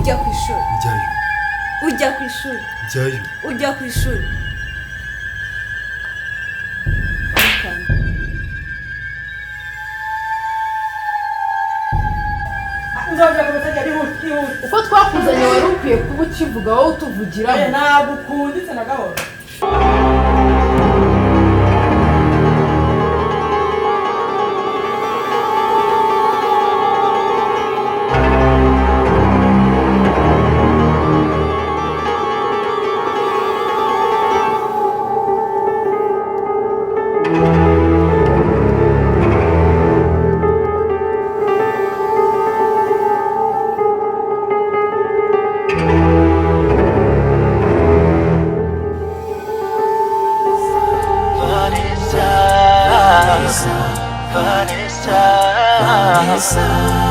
ujya ku ishuri njyayo ujya ku ishuri njyayo ujya ku ishuri uko twakuzanye wari ukwiye kuba ukivuga wowe utuvugiramo. ntabwo ukunditse na gahoro. Vanessa.